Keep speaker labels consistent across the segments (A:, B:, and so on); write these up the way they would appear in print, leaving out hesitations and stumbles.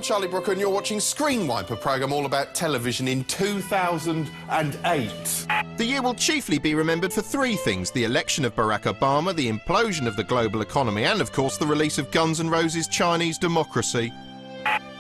A: Charlie Brooker and you're watching Screenwipe, a programme all about television in 2008. The year will chiefly be remembered for three things: the election of Barack Obama, the implosion of the global economy, and of course the release of Guns N' Roses' Chinese Democracy.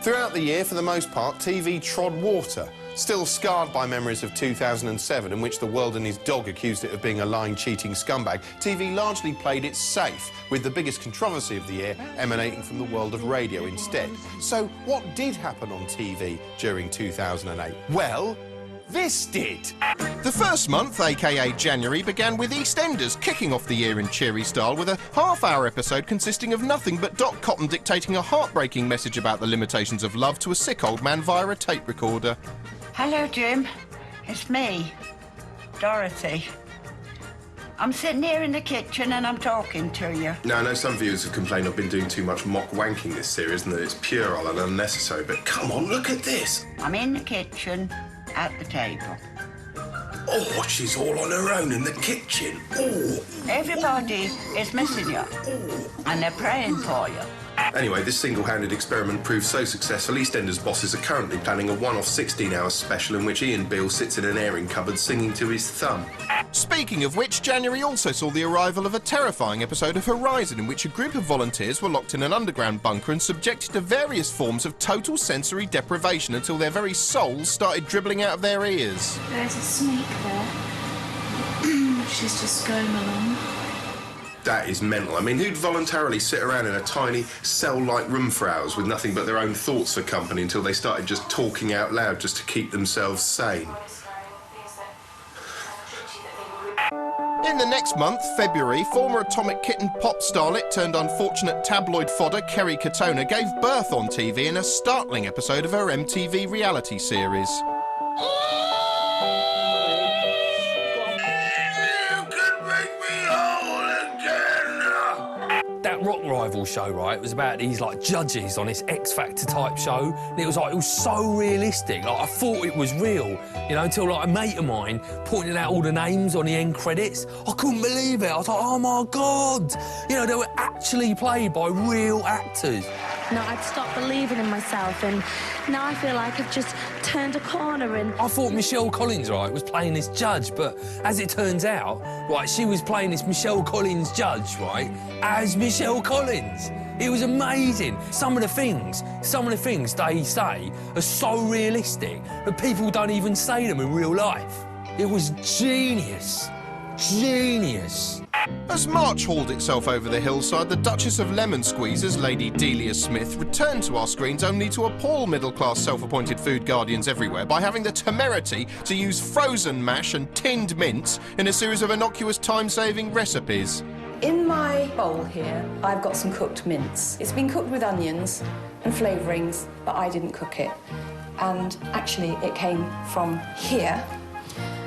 A: Throughout the year, for the most part, TV trod water, still scarred by memories of 2007, in which the world and his dog accused it of being a lying, cheating scumbag. TV largely played it safe, with the biggest controversy of the year emanating from the world of radio instead. So what did happen on TV during 2008? Well, this did. The first month, aka January, began with EastEnders kicking off the year in cheery style with a half-hour episode consisting of nothing but Doc Cotton dictating a heartbreaking message about the limitations of love to a sick old man via a tape recorder.
B: Hello, Jim. It's me, Dorothy. I'm sitting here in the kitchen and I'm talking to you.
C: Now, I know some viewers have complained I've been doing too much mock wanking this series and that it's puerile and unnecessary, but come on, look at this.
B: I'm in the kitchen at the table.
C: Oh, she's all on her own in the kitchen. Oh.
B: Everybody is missing you, and they're praying for you.
C: Anyway, this single-handed experiment proved so successful, EastEnders bosses are currently planning a one-off 16-hour special in which Ian Beale sits in an airing cupboard singing to his thumb.
A: Speaking of which, January also saw the arrival of a terrifying episode of Horizon in which a group of volunteers were locked in an underground bunker and subjected to various forms of total sensory deprivation until their very souls started dribbling out of their ears.
D: There's a snake there. She's just going along.
C: That is mental. I mean, who'd voluntarily sit around in a tiny cell-like room for hours with nothing but their own thoughts for company until they started just talking out loud just to keep themselves sane?
A: In the next month, February, former Atomic Kitten pop starlet turned unfortunate tabloid fodder Kerry Katona gave birth on TV in a startling episode of her MTV reality series.
E: That Rock Rival show, right, was about these, like, judges on this X Factor type show, and it was so realistic. Like, I thought it was real, you know, until, like, a mate of mine pointed out all the names on the end credits. I couldn't believe it. I was like, oh, my God. You know, they were actually played by real actors.
D: No, I'd stopped believing in myself, and now I feel like I've just turned a corner and...
E: I thought Michelle Collins, right, was playing this judge, but as it turns out, right, she was playing this Michelle Collins judge, right, as Michelle Collins. It was amazing. Some of the things they say are so realistic that people don't even say them in real life. It was genius. Genius.
A: As March hauled itself over the hillside, the Duchess of Lemon Squeezes, Lady Delia Smith, returned to our screens only to appall middle-class self-appointed food guardians everywhere by having the temerity to use frozen mash and tinned mince in a series of innocuous time-saving recipes.
F: In my bowl here, I've got some cooked mince. It's been cooked with onions and flavourings, but I didn't cook it. And actually, it came from here.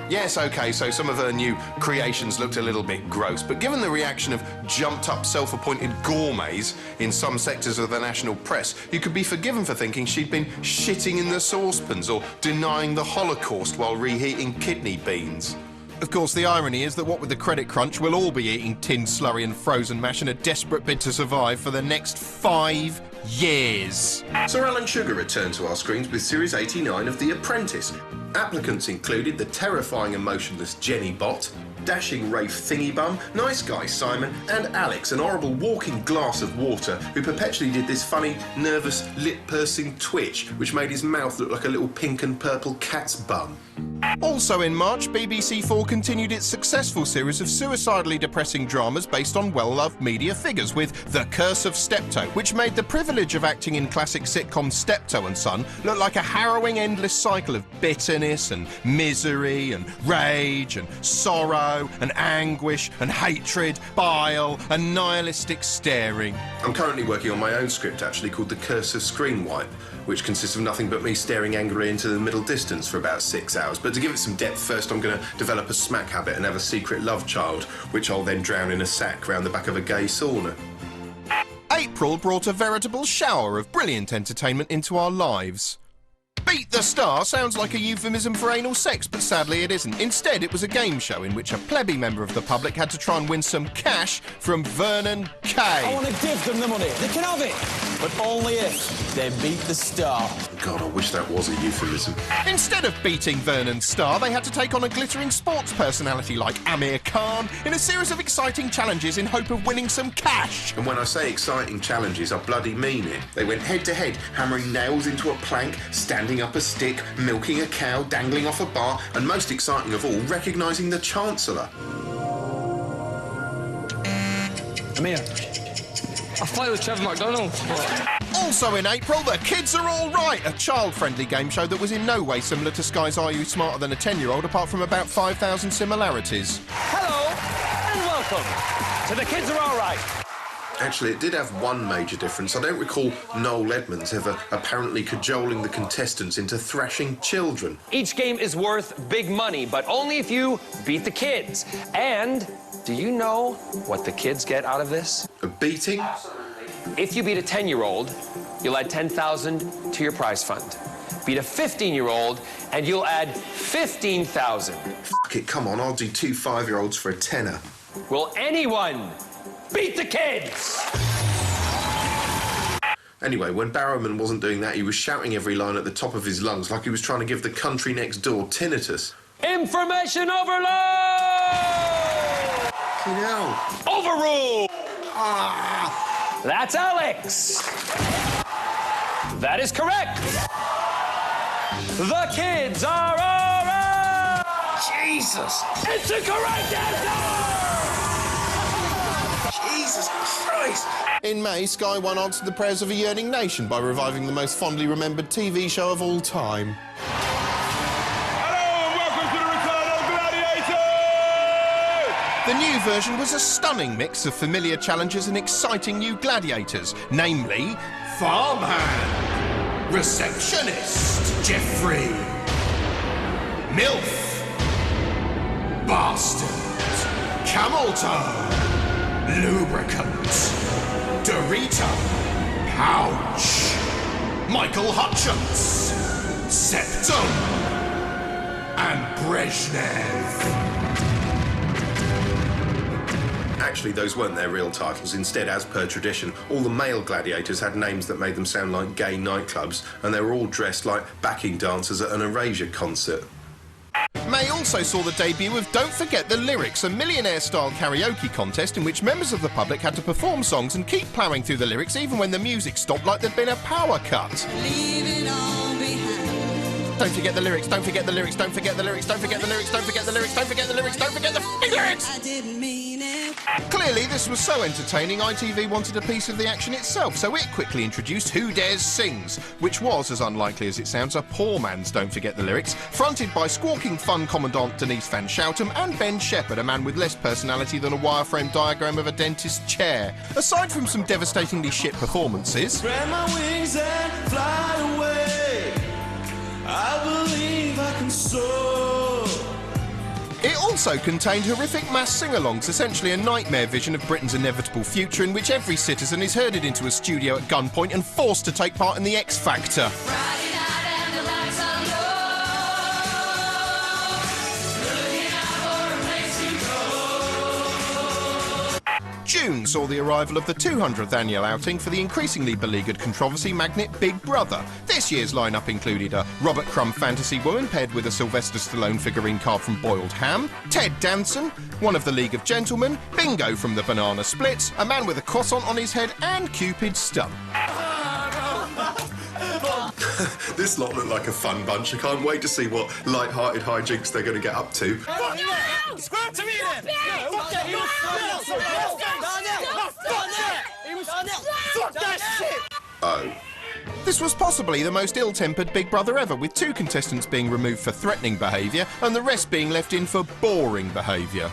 A: Yes, OK, so some of her new creations looked a little bit gross, but given the reaction of jumped-up self-appointed gourmets in some sectors of the national press, you could be forgiven for thinking she'd been shitting in the saucepans or denying the Holocaust while reheating kidney beans. Of course, the irony is that what with the credit crunch, we'll all be eating tinned slurry and frozen mash in a desperate bid to survive for the next 5 years.
C: Sir Alan Sugar returned to our screens with Series 89 of The Apprentice. Applicants included the terrifying emotionless Jenny Bott, dashing Rafe Thingybum, nice guy Simon, and Alex, an horrible walking glass of water who perpetually did this funny, nervous, lip-pursing twitch which made his mouth look like a little pink and purple cat's bum.
A: Also in March, BBC4 continued its successful series of suicidally depressing dramas based on well-loved media figures with The Curse of Steptoe, which made the privilege of acting in classic sitcom Steptoe and Son look like a harrowing endless cycle of bitterness and misery and rage and sorrow and anguish and hatred, bile and nihilistic staring.
C: I'm currently working on my own script, actually, called The Curse of Screenwipe, which consists of nothing but me staring angrily into the middle distance for about 6 hours. But to give it some depth, first I'm going to develop a smack habit and have a secret love child, which I'll then drown in a sack round the back of a gay sauna.
A: April brought a veritable shower of brilliant entertainment into our lives. Beat the Star sounds like a euphemism for anal sex, but sadly it isn't. Instead, it was a game show in which a plebby member of the public had to try and win some cash from Vernon Kay.
G: I want to give them the money. They can have it. but only if they beat the star.
C: God, I wish that was a euphemism.
A: Instead of beating Vernon's star, they had to take on a glittering sports personality like Amir Khan in a series of exciting challenges in hope of winning some cash.
C: And when I say exciting challenges, I bloody mean it. They went head to head, hammering nails into a plank, standing up a stick, milking a cow, dangling off a bar, and most exciting of all, recognising the Chancellor.
H: Amir, I fight with Trevor McDonald.
A: Also in April, The Kids Are All Right, a child-friendly game show that was in no way similar to Sky's Are You Smarter Than a 10-year-old, apart from about 5,000 similarities.
I: Hello, and welcome to The Kids Are All Right.
C: Actually, it did have one major difference. I don't recall Noel Edmonds ever apparently cajoling the contestants into thrashing children.
I: Each game is worth big money, but only if you beat the kids. And do you know what the kids get out of this?
C: A beating?
I: If you beat a 10-year-old, you'll add 10,000 to your prize fund. Beat a 15-year-old, and you'll add 15,000.
C: Fuck it, come on, I'll do 2 5-year-olds for a tenner.
I: Will anyone beat the kids?
C: Anyway, when Barrowman wasn't doing that, he was shouting every line at the top of his lungs like he was trying to give the country next door tinnitus.
I: Information overload!
C: You know.
I: Overrule!
C: Ah!
I: That's Alex. That is correct. The kids are all right.
C: Jesus!
I: It's the correct answer!
C: Jesus Christ!
A: In May, Sky One answered the prayers of a yearning nation by reviving the most fondly remembered TV show of all time. The new version was a stunning mix of familiar challenges and exciting new gladiators, namely Farmhand, Receptionist, Jeffrey, MILF, Bastard, Camel Toe, Lubricant, Dorito, Pouch, Michael Hutchins, Septum, and Brezhnev.
C: Actually, those weren't their real titles. Instead, as per tradition, all the male gladiators had names that made them sound like gay nightclubs, and they were all dressed like backing dancers at an Erasure concert.
A: May also saw the debut of Don't Forget the Lyrics, a millionaire-style karaoke contest in which members of the public had to perform songs and keep ploughing through the lyrics even when the music stopped like there'd been a power cut.
J: Leave it all behind.
A: Don't forget the lyrics, don't forget the lyrics, don't forget the lyrics, don't forget the lyrics, don't forget the lyrics, don't forget the lyrics, don't forget the lyrics!
J: I didn't mean it.
A: Clearly, this was so entertaining, ITV wanted a piece of the action itself, so it quickly introduced Who Dares Sings, which was, as unlikely as it sounds, a poor man's Don't Forget the Lyrics, fronted by squawking fun commandant Denise Van Schoutem and Ben Shepherd, a man with less personality than a wireframe diagram of a dentist's chair. Aside from some devastatingly shit performances,
G: Spread my wings and fly away. I believe I can soar.
A: it also contained horrific mass sing-alongs, essentially a nightmare vision of Britain's inevitable future in which every citizen is herded into a studio at gunpoint and forced to take part in the X Factor. June saw the arrival of the 200th annual outing for the increasingly beleaguered controversy magnet Big Brother. This year's lineup included a Robert Crumb fantasy woman paired with a Sylvester Stallone figurine carved from boiled ham, Ted Danson, one of the League of Gentlemen, Bingo from the Banana Splits, a man with a croissant on his head, and Cupid Stump.
C: This lot look like a fun bunch. I can't wait to see what light-hearted hijinks they're going to get up to. Oh.
A: This was possibly the most ill-tempered Big Brother ever, with 2 contestants being removed for threatening behaviour and the rest being left in for boring behaviour.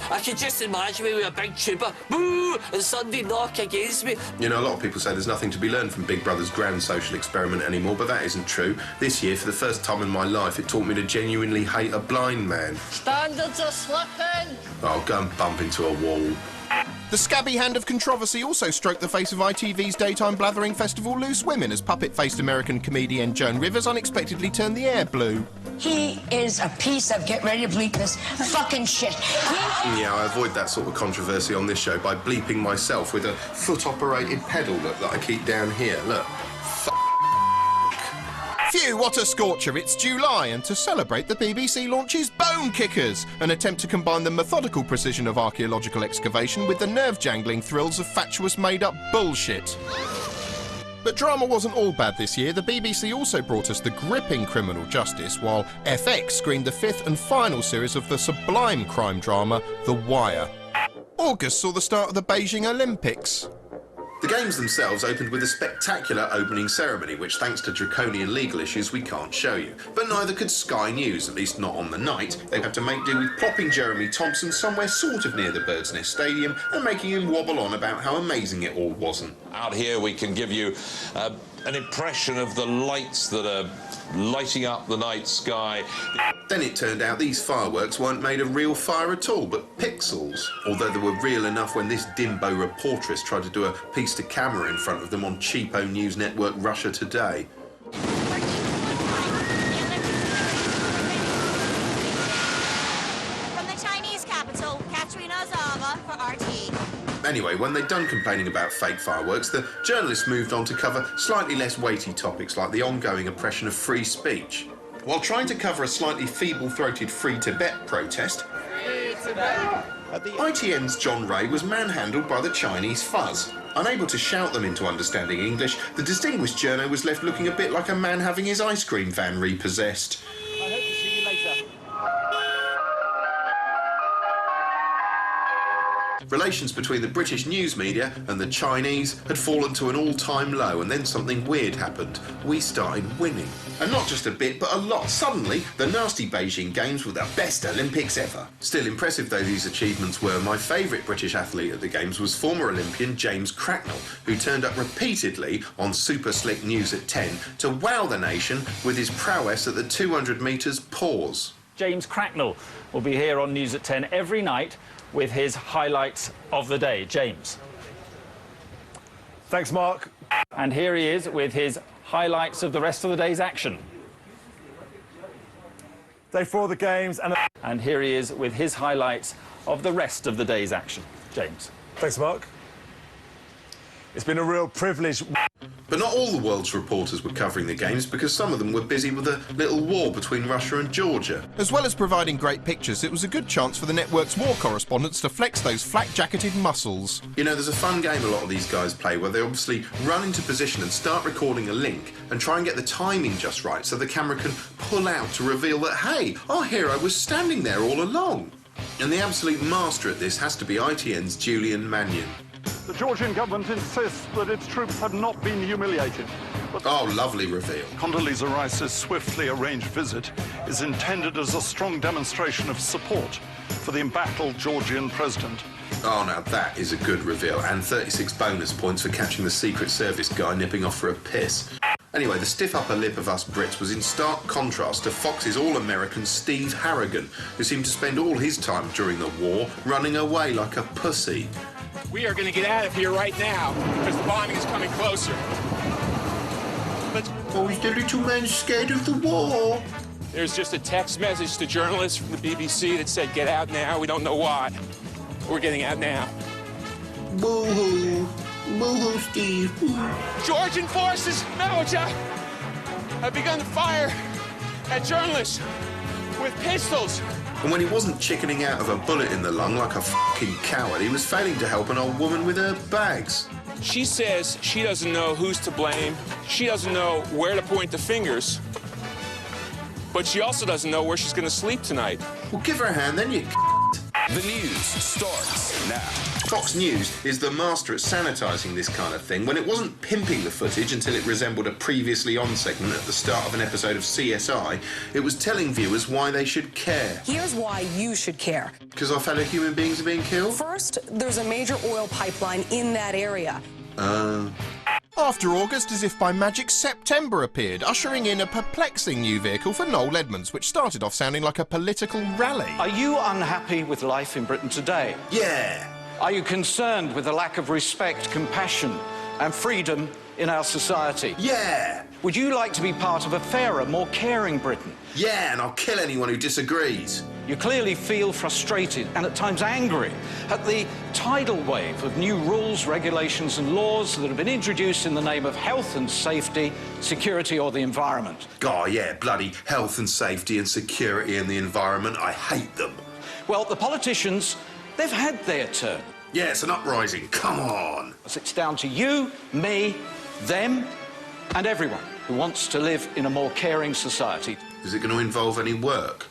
K: I can just imagine me with a big tuba, boo, and Sunday knock against me.
C: You know, a lot of people say there's nothing to be learned from Big Brother's grand social experiment anymore, but that isn't true. This year, for the first time in my life, it taught me to genuinely hate a blind man.
K: Standards are slipping.
C: Oh, go and bump into a wall.
A: The scabby hand of controversy also stroked the face of ITV's daytime blathering festival Loose Women as puppet-faced American comedian Joan Rivers unexpectedly turned the air blue.
L: He is a piece of, get ready to bleep this, fucking shit.
C: Yeah, I avoid that sort of controversy on this show by bleeping myself with a foot-operated pedal that I keep down here. Look.
A: Phew, what a scorcher. It's July, and to celebrate, the BBC launches Bone Kickers, an attempt to combine the methodical precision of archaeological excavation with the nerve-jangling thrills of fatuous made-up bullshit. But drama wasn't all bad this year. The BBC also brought us the gripping criminal justice, while FX screened the 5th and final series of the sublime crime drama, The Wire. August saw the start of the Beijing Olympics.
C: The games themselves opened with a spectacular opening ceremony, which, thanks to draconian legal issues, we can't show you. But neither could Sky News, at least not on the night. They had to make do with plopping Jeremy Thompson somewhere sort of near the Bird's Nest Stadium and making him wobble on about how amazing it all wasn't.
M: Out here we can give you an impression of the lights that are lighting up the night sky.
C: Then it turned out these fireworks weren't made of real fire at all, but pixels. Although they were real enough when this dimbo reportress tried to do a piece to camera in front of them on cheapo news network Russia Today.
N: From the Chinese capital, Katrina Zava for RT.
C: Anyway, when they'd done complaining about fake fireworks, the journalists moved on to cover slightly less weighty topics like the ongoing oppression of free speech. While trying to cover a slightly feeble-throated Free Tibet protest, ITN's John Ray was manhandled by the Chinese fuzz. Unable to shout them into understanding English, the distinguished journo was left looking a bit like a man having his ice cream van repossessed.
O: I hope to see you later.
C: Relations between the British news media and the Chinese had fallen to an all-time low, and then something weird happened. We started winning. And not just a bit, but a lot. Suddenly, the nasty Beijing Games were the best Olympics ever. Still impressive though these achievements were, my favourite British athlete at the Games was former Olympian James Cracknell, who turned up repeatedly on Super Slick News at 10 to wow the nation with his prowess at the 200 metres pause.
O: James Cracknell will be here on News at 10 every night with his highlights of the day. James.
P: Thanks, Mark.
O: And here he is with his highlights of the rest of the day's action.
P: Day 4 of the Games
O: and here he is with his highlights of the rest of the day's action. James.
P: Thanks, Mark. It's been a real privilege.
C: But not all the world's reporters were covering the Games, because some of them were busy with a little war between Russia and Georgia.
A: As well as providing great pictures, it was a good chance for the network's war correspondents to flex those flak-jacketed muscles.
C: You know, there's a fun game a lot of these guys play where they obviously run into position and start recording a link and try and get the timing just right so the camera can pull out to reveal that, hey, our hero was standing there all along. And the absolute master at this has to be ITN's Julian Mannion.
Q: The Georgian government insists that its troops have not been humiliated.
C: Oh, lovely reveal.
Q: Condoleezza Rice's swiftly arranged visit is intended as a strong demonstration of support for the embattled Georgian president.
C: Oh, now that is a good reveal, and 36 bonus points for catching the Secret Service guy nipping off for a piss. Anyway, the stiff upper lip of us Brits was in stark contrast to Fox's all-American Steve Harrigan, who seemed to spend all his time during the war running away like a pussy.
R: We are going to get out of here right now, because the bombing is coming closer.
C: Oh, is the little man scared of the war?
R: There's just a text message to journalists from the BBC that said, get out now. We don't know why. We're getting out now.
C: Boo-hoo. Boo-hoo, Steve.
R: Georgian forces, Malcha, have begun to fire at journalists with pistols.
C: And when he wasn't chickening out of a bullet in the lung like a fucking coward, he was failing to help an old woman with her bags.
R: She says she doesn't know who's to blame. She doesn't know where to point the fingers. But she also doesn't know where she's going to sleep tonight.
C: Well, give her a hand, then, you
M: The news starts now.
C: Fox News is the master at sanitising this kind of thing when it wasn't pimping the footage until it resembled a previously on segment at the start of an episode of CSI. It was telling viewers why they should care.
S: Here's why you should care.
C: Because our fellow human beings are being killed?
S: First, there's a major oil pipeline in that area.
A: After August, as if by magic, September appeared, ushering in a perplexing new vehicle for Noel Edmonds, which started off sounding like a political rally.
T: Are you unhappy with life in Britain today?
C: Yeah.
T: Are you concerned with the lack of respect, compassion and freedom in our society?
C: Yeah!
T: Would you like to be part of a fairer, more caring Britain?
C: Yeah, and I'll kill anyone who disagrees.
T: You clearly feel frustrated and at times angry at the tidal wave of new rules, regulations and laws that have been introduced in the name of health and safety, security or the environment.
C: Oh, yeah, bloody health and safety and security and the environment. I hate them.
T: Well, the politicians, they've had their turn.
C: Yeah, it's an uprising. Come on.
T: It's down to you, me, them and everyone who wants to live in a more caring society.
C: Is it going to involve any work?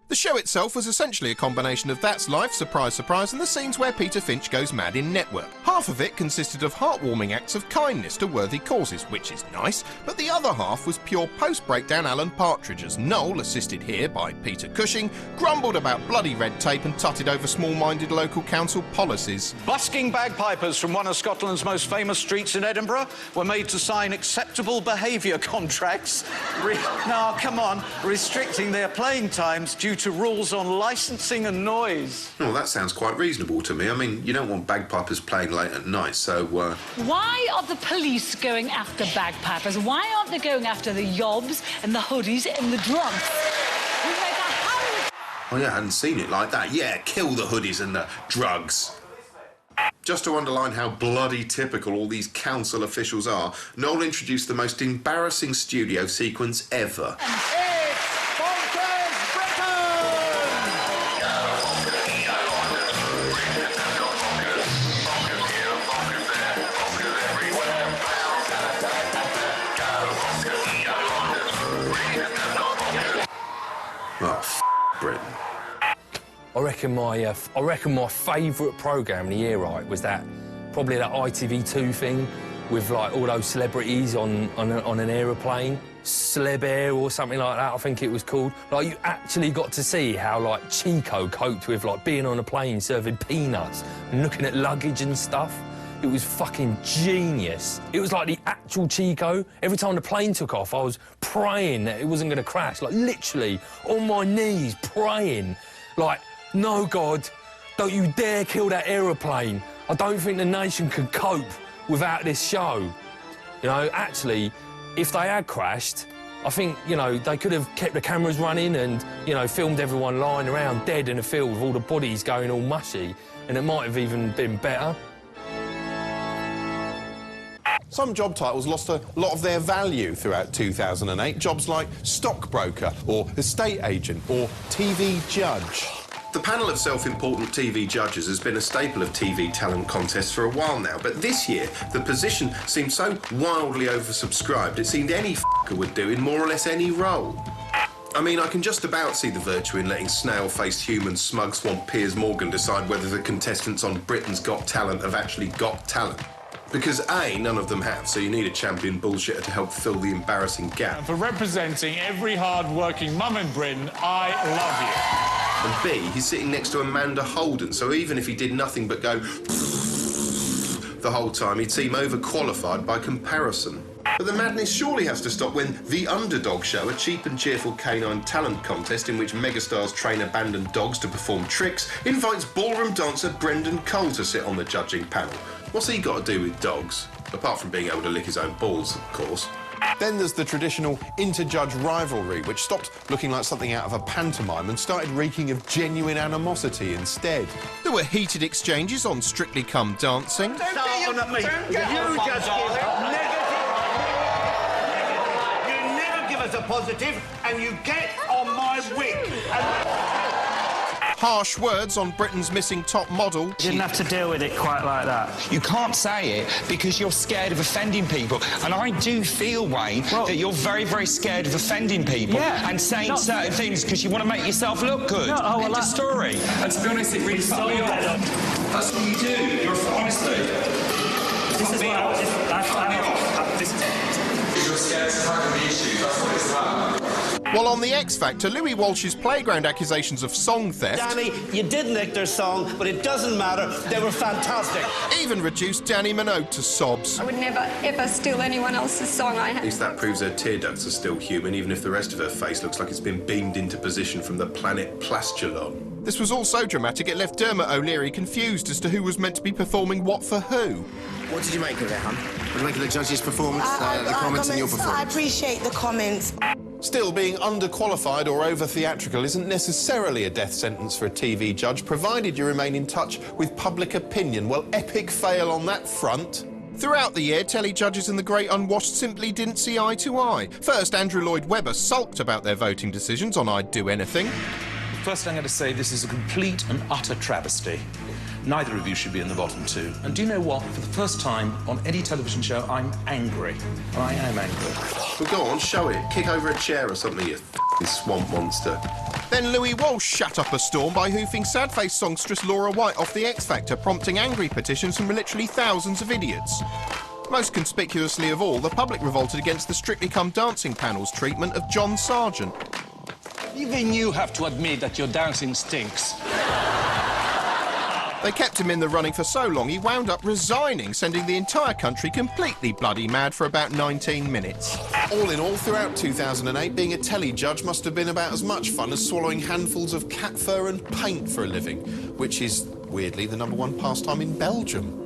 A: The show itself was essentially a combination of That's Life, Surprise Surprise, and the scenes where Peter Finch goes mad in Network. Half of it consisted of heartwarming acts of kindness to worthy causes, which is nice, but the other half was pure post-breakdown Alan Partridge as Noel, assisted here by Peter Cushing, grumbled about bloody red tape and tutted over small-minded local council policies.
T: Busking bagpipers from one of Scotland's most famous streets in Edinburgh were made to sign acceptable behaviour contracts, restricting their playing times due to rules on licensing and noise.
C: Well, that sounds quite reasonable to me. I mean, you don't want bagpipers playing late at night, so,
U: Why are the police going after bagpipers? Why aren't they going after the yobs and the hoodies and the drunks?
C: Oh, yeah, I hadn't seen it like that. Yeah, kill the hoodies and the drugs. Just to underline how bloody typical all these council officials are, Noel introduced the most embarrassing studio sequence ever. Britain.
E: I reckon my favourite programme of the year, right, was probably that ITV2 thing with like all those celebrities on an aeroplane, Celeb Air or something like that, I think it was called. Like, you actually got to see how like Chico coped with like being on a plane serving peanuts and looking at luggage and stuff. It was fucking genius. It was like the actual Chico. Every time the plane took off, I was praying that it wasn't going to crash. Like, literally, on my knees, praying. Like, no, God, don't you dare kill that aeroplane. I don't think the nation could cope without this show. You know, actually, if they had crashed, I think, you know, they could have kept the cameras running and, you know, filmed everyone lying around dead in a field with all the bodies going all mushy, and it might have even been better.
A: Some job titles lost a lot of their value throughout 2008. Jobs like stockbroker or estate agent or TV judge.
C: The panel of self-important TV judges has been a staple of TV talent contests for a while now, but this year the position seemed so wildly oversubscribed it seemed any f***er would do in more or less any role. I mean, I can just about see the virtue in letting snail-faced human smug swamp Piers Morgan decide whether the contestants on Britain's Got Talent have actually got talent. Because A, none of them have, so you need a champion bullshitter to help fill the embarrassing gap.
V: And for representing every hard-working mum in Britain, I love
C: you. And B, he's sitting next to Amanda Holden, so even if he did nothing but go the whole time, he'd seem overqualified by comparison. But the madness surely has to stop when The Underdog Show, a cheap and cheerful canine talent contest in which megastars train abandoned dogs to perform tricks, invites ballroom dancer Brendan Cole to sit on the judging panel. What's he got to do with dogs? Apart from being able to lick his own balls, of course.
A: Then there's the traditional inter-judge rivalry, which stopped looking like something out of a pantomime and started reeking of genuine animosity instead. There were heated exchanges on Strictly Come Dancing.
W: Don't at me. You just give negative. You never give us a positive, and you get on my wick.
A: Harsh words on Britain's missing top model.
X: You didn't have to deal with it quite like that.
Y: You can't say it because you're scared of offending people. And I do feel, Wayne, that you're very, very scared of offending people and saying certain things because you want to make yourself look good. End of story. And to be honest, it really fucked me off. That's what you do. You're honestly. This is what this is. You're scared to tackle the issues. That's what it's about.
A: While on The X Factor, Louis Walsh's playground accusations of song theft...
W: Danny, you did nick their song, but it doesn't matter. They were fantastic.
A: ...even reduced Danny Minogue to sobs.
J: I would never, ever steal anyone else's song I
C: At
J: had.
C: least that proves her tear ducts are still human, even if the rest of her face looks like it's been beamed into position from the planet Plastulon.
A: This was all so dramatic it left Dermot O'Leary confused as to who was meant to be performing what for who.
B: What did you make of it, hon? What did you make of the judge's performance, the comments in your performance?
D: I appreciate the comments.
A: Still, being underqualified or over-theatrical isn't necessarily a death sentence for a TV judge, provided you remain in touch with public opinion. Well, epic fail on that front. Throughout the year, telly judges and the great unwashed simply didn't see eye to eye. First, Andrew Lloyd Webber sulked about their voting decisions on I'd Do Anything.
F: First, I'm going to say this is a complete and utter travesty. Neither of you should be in the bottom two. And do you know what? For the first time on any television show, I'm angry. I am angry.
C: Well, go on, show it. Kick over a chair or something, you f***ing swamp monster.
A: Then Louis Walsh shut up a storm by hoofing sad-faced songstress Laura White off The X Factor, prompting angry petitions from literally thousands of idiots. Most conspicuously of all, the public revolted against the Strictly Come Dancing panel's treatment of John Sargent.
H: Even you have to admit that your dancing stinks.
A: They kept him in the running for so long he wound up resigning, sending the entire country completely bloody mad for about 19 minutes. All in all, throughout 2008, being a telly judge must have been about as much fun as swallowing handfuls of cat fur and paint for a living, which is, weirdly, the #1 pastime in Belgium.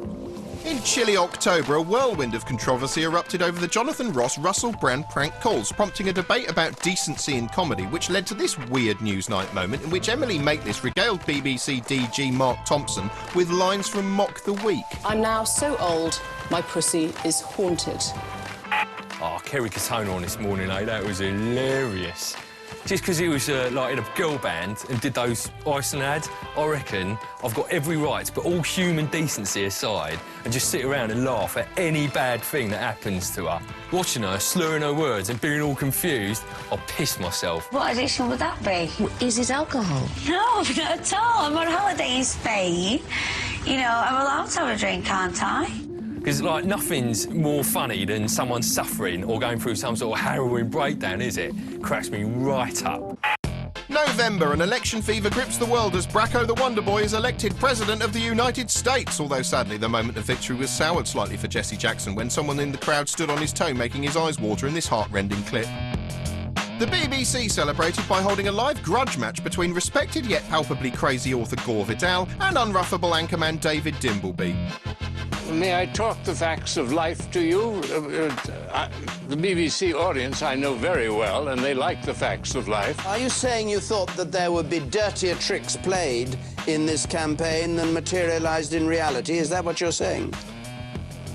A: In chilly October, a whirlwind of controversy erupted over the Jonathan Ross-Russell Brand prank calls, prompting a debate about decency in comedy, which led to this weird Newsnight moment in which Emily Maitlis regaled BBC DG Mark Thompson with lines from Mock the Week.
I: I'm now so old, my pussy is haunted.
E: Oh, Kerry Katona on this morning, eh? That was hilarious. Just because he was like in a girl band and did those Iceland ads, I reckon I've got every right to put all human decency aside and just sit around and laugh at any bad thing that happens to her. Watching her, slurring her words and being all confused, I'll piss myself.
L: What addiction would that be? Is it alcohol? No, not at all. I'm on holiday in Spain. You know, I'm allowed to have a drink, can't I?
E: Because, like, nothing's more funny than someone suffering or going through some sort of harrowing breakdown, is it? Cracks me right up.
A: November, and election fever grips the world as Bracco the Wonder Boy is elected President of the United States, although sadly the moment of victory was soured slightly for Jesse Jackson when someone in the crowd stood on his toe making his eyes water in this heart-rending clip. The BBC celebrated by holding a live grudge match between respected yet palpably crazy author Gore Vidal and unruffable anchorman David Dimbleby.
Z: May I talk the facts of life to you? The BBC audience I know very well, and they like the facts of life.
W: Are you saying you thought that there would be dirtier tricks played in this campaign than materialised in reality? Is that what you're saying?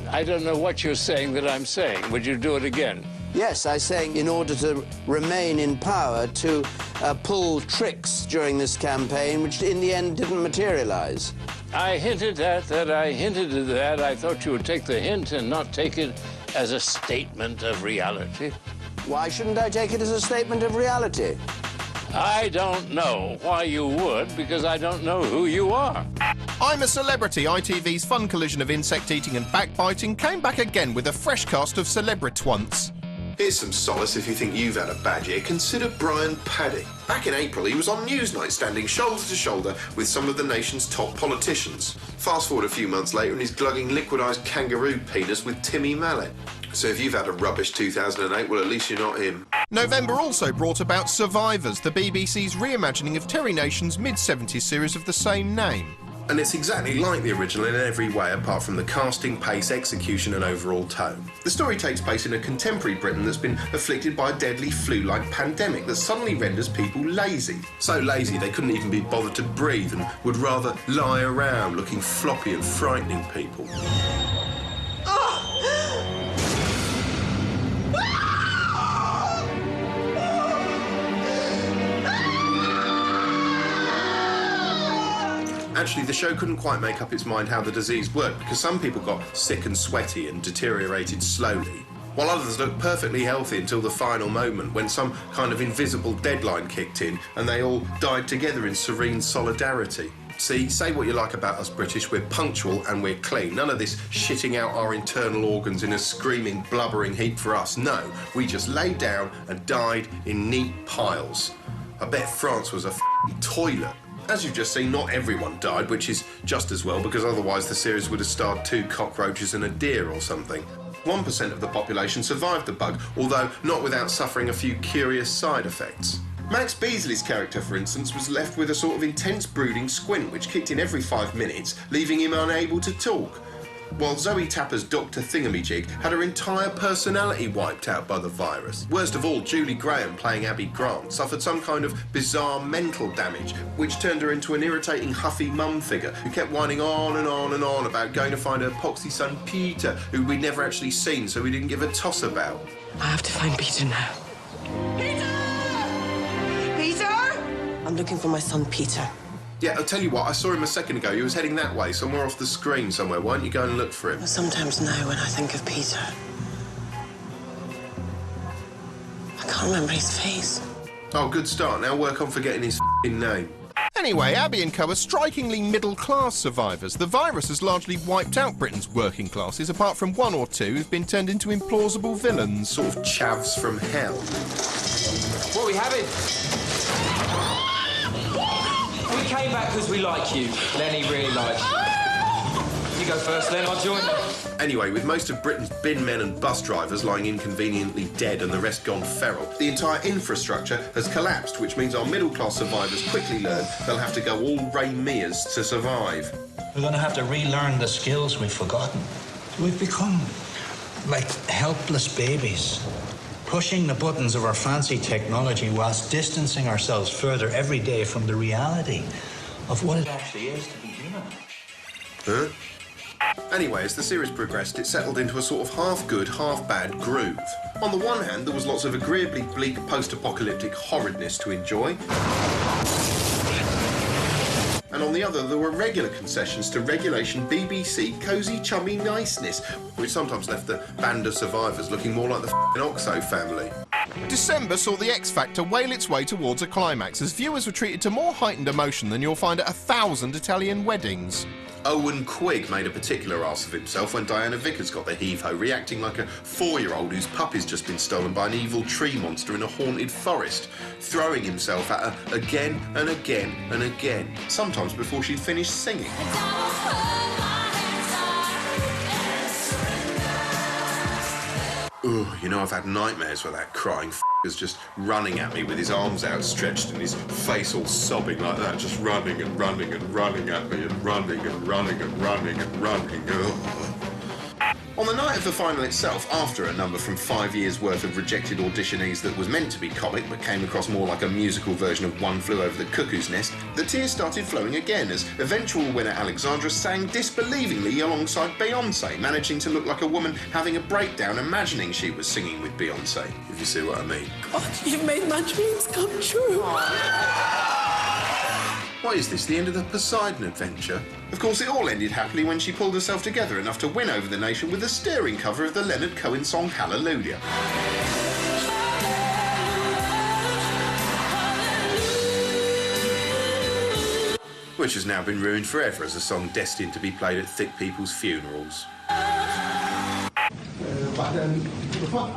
Z: I don't know what you're saying that I'm saying. Would you do it again?
W: Yes, I'm saying in order to remain in power, to pull tricks during this campaign, which in the end didn't materialise.
Z: I hinted at that. I thought you would take the hint and not take it as a statement of reality.
W: Why shouldn't I take it as a statement of reality?
Z: I don't know why you would, because I don't know who you are.
A: I'm a Celebrity, ITV's fun collision of insect eating and backbiting, came back again with a fresh cast of Celebritwants.
C: Here's some solace if you think you've had a bad year. Consider Brian Paddy. Back in April, he was on Newsnight standing shoulder to shoulder with some of the nation's top politicians. Fast forward a few months later and he's glugging liquidised kangaroo penis with Timmy Mallet. So if you've had a rubbish 2008, well, at least you're not him.
A: November also brought about Survivors, the BBC's reimagining of Terry Nation's mid-70s series of the same name.
C: And it's exactly like the original in every way, apart from the casting, pace, execution and overall tone. The story takes place in a contemporary Britain that's been afflicted by a deadly flu-like pandemic that suddenly renders people lazy. So lazy they couldn't even be bothered to breathe and would rather lie around looking floppy and frightening people. Actually, the show couldn't quite make up its mind how the disease worked because some people got sick and sweaty and deteriorated slowly, while others looked perfectly healthy until the final moment when some kind of invisible deadline kicked in and they all died together in serene solidarity. See, say what you like about us British, we're punctual and we're clean. None of this shitting out our internal organs in a screaming, blubbering heap for us. No, we just laid down and died in neat piles. I bet France was a f***ing toilet. As you've just seen, not everyone died, which is just as well, because otherwise the series would have starred 2 cockroaches and a deer or something. 1% of the population survived the bug, although not without suffering a few curious side effects. Max Beasley's character, for instance, was left with a sort of intense brooding squint which kicked in every 5 minutes, leaving him unable to talk. While Zoe Tapper's Dr. Thingamajig had her entire personality wiped out by the virus. Worst of all, Julie Graham, playing Abby Grant, suffered some kind of bizarre mental damage, which turned her into an irritating, huffy mum figure who kept whining on and on and on about going to find her poxy son Peter, who we'd never actually seen, so we didn't give a toss about.
S: I have to find Peter now. Peter! I'm looking for my son, Peter.
C: Yeah, I'll tell you what, I saw him a second ago. He was heading that way, somewhere off the screen somewhere. Why don't you go and look for him?
S: Sometimes now, when I think of Peter, I can't remember his face.
C: Oh, good start. Now work on forgetting his f***ing name.
A: Anyway, Abby and co are strikingly middle-class survivors. The virus has largely wiped out Britain's working classes, apart from 1 or 2 who've been turned into implausible villains.
C: Sort of chavs from hell.
D: What are we having? We came back because we like you. Lenny really likes you. You go first, Len, I'll join you.
C: Anyway, with most of Britain's bin men and bus drivers lying inconveniently dead and the rest gone feral, the entire infrastructure has collapsed, which means our middle-class survivors quickly learn they'll have to go all Ray Mears to survive.
G: We're going to have to relearn the skills we've forgotten. We've become like helpless babies, pushing the buttons of our fancy technology whilst distancing ourselves further every day from the reality of what it actually is to be human.
C: Huh? Anyway, as the series progressed, it settled into a sort of half-good, half-bad groove. On the one hand, there was lots of agreeably bleak post-apocalyptic horridness to enjoy. And on the other, there were regular concessions to regulation BBC cosy chummy niceness, which sometimes left the band of survivors looking more like the f***ing Oxo family.
A: December saw The X Factor whale its way towards a climax as viewers were treated to more heightened emotion than you'll find at 1,000 Italian weddings.
C: Owen Quigg made a particular arse of himself when Diana Vickers got the heave-ho, reacting like a 4-year-old whose puppy's just been stolen by an evil tree monster in a haunted forest, throwing himself at her again and again and again, sometimes before she'd finished singing. Ugh, you know, I've had nightmares where that crying f***er's just running at me with his arms outstretched and his face all sobbing like that, just running and running and running at me and running and running and running and running. Ugh. On the night of the final itself, after a number from 5 years' worth of rejected auditionees that was meant to be comic but came across more like a musical version of One Flew Over the Cuckoo's Nest, the tears started flowing again as eventual winner Alexandra sang disbelievingly alongside Beyoncé, managing to look like a woman having a breakdown imagining she was singing with Beyoncé, if you see what I mean.
S: God, you've made my dreams come true.
C: What is this, the end of the Poseidon adventure? Of course, it all ended happily when she pulled herself together enough to win over the nation with the steering cover of the Leonard Cohen song Hallelujah. Which has now been ruined forever as a song destined to be played at thick people's funerals.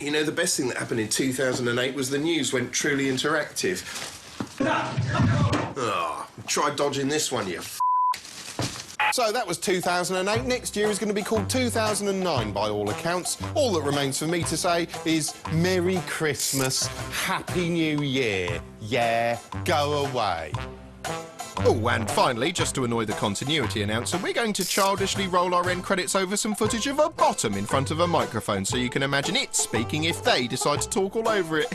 C: You know, the best thing that happened in 2008 was the news went truly interactive. Oh, try dodging this one, you f***.
A: So that was 2008. Next year is going to be called 2009 by all accounts. All that remains for me to say is Merry Christmas, Happy New Year. Yeah, go away. Oh, and finally, just to annoy the continuity announcer, we're going to childishly roll our end credits over some footage of a bottom in front of a microphone so you can imagine it speaking if they decide to talk all over it.